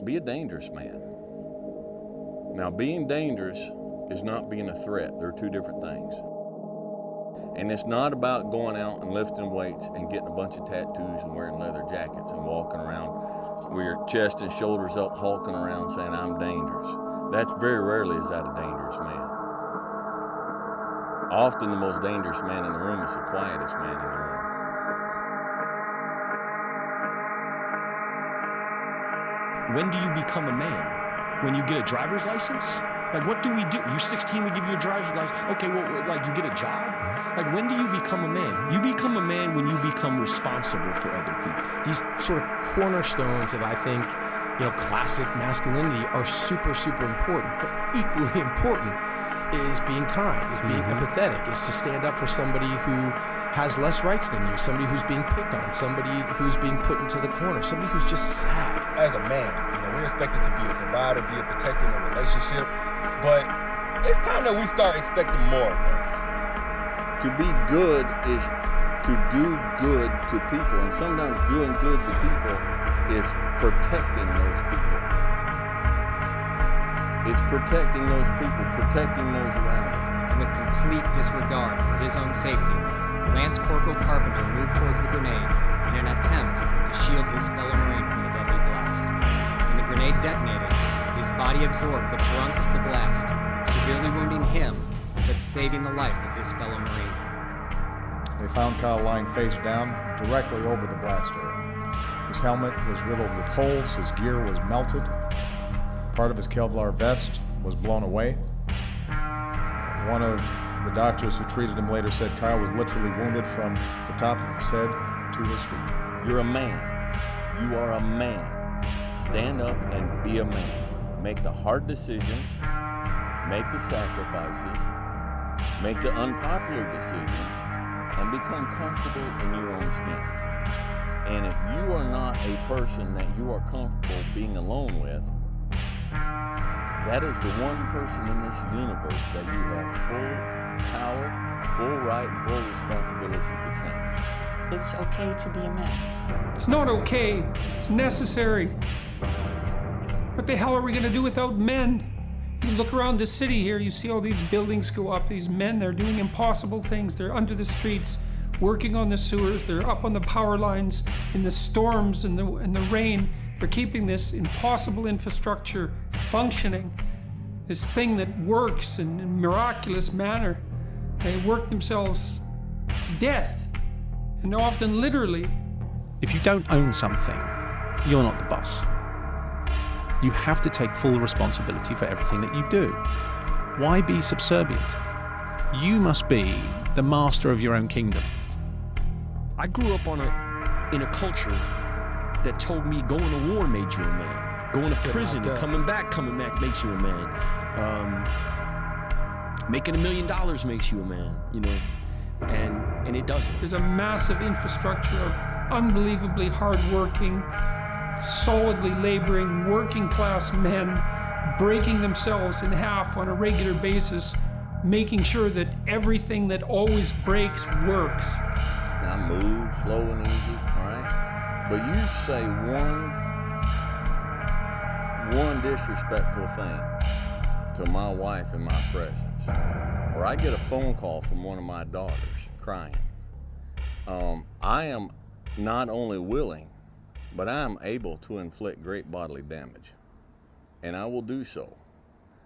be a dangerous man. Now, being dangerous is not being a threat. They're two different things. And it's not about going out and lifting weights and getting a bunch of tattoos and wearing leather jackets and walking around with your chest and shoulders up, hulking around saying, I'm dangerous. That's very rarely is that a dangerous man. Often the most dangerous man in the room is the quietest man in the room. When do you become a man? When you get a driver's license? Like, what do we do? You're 16, we give you a driver's license. Okay, well, like, you get a job? Like, when do you become a man? You become a man when you become responsible for other people. These sort of cornerstones of, I think, classic masculinity are super, super important. But equally important is being kind, is being empathetic, is to stand up for somebody who has less rights than you, somebody who's being picked on, somebody who's being put into the corner, somebody who's just sad. As a man, we're expected to be a provider, be a protector in a relationship, but it's time that we start expecting more of us. To be good is to do good to people, and sometimes doing good to people is protecting those people. It's protecting those people, protecting those around us. And with complete disregard for his own safety, Lance Corporal Carpenter moved towards the grenade in an attempt to shield his fellow Marine from the deadly blast. When the grenade detonated, his body absorbed the brunt of the blast, severely wounding him, but saving the life of his fellow Marine. They found Kyle lying face down directly over the blast area. His helmet was riddled with holes, his gear was melted, part of his Kevlar vest was blown away. One of the doctors who treated him later said Kyle was literally wounded from the top of his head to his feet. You're a man. You are a man. Stand up and be a man. Make the hard decisions, make the sacrifices, make the unpopular decisions, and become comfortable in your own skin. And if you are not a person that you are comfortable being alone with, that is the one person in this universe that you have full power, full right, and full responsibility to change. It's okay to be a man. It's not okay. It's necessary. What the hell are we going to do without men? You look around the city here, you see all these buildings go up. These men, they're doing impossible things. They're under the streets, working on the sewers. They're up on the power lines in the storms and the rain. They're keeping this impossible infrastructure functioning, this thing that works in a miraculous manner. They work themselves to death, and often literally. If you don't own something, you're not the boss. You have to take full responsibility for everything that you do. Why be subservient? You must be the master of your own kingdom. I grew up in a culture that told me going to war made you a man. Going to prison and coming back makes you a man. Making $1 million makes you a man, and it doesn't. There's a massive infrastructure of unbelievably hardworking, solidly laboring, working class men breaking themselves in half on a regular basis, making sure that everything that always breaks works. Now move slow and easy, all right? But you say one disrespectful thing to my wife in my presence, or I get a phone call from one of my daughters crying. I am not only willing, but I am able to inflict great bodily damage, and I will do so.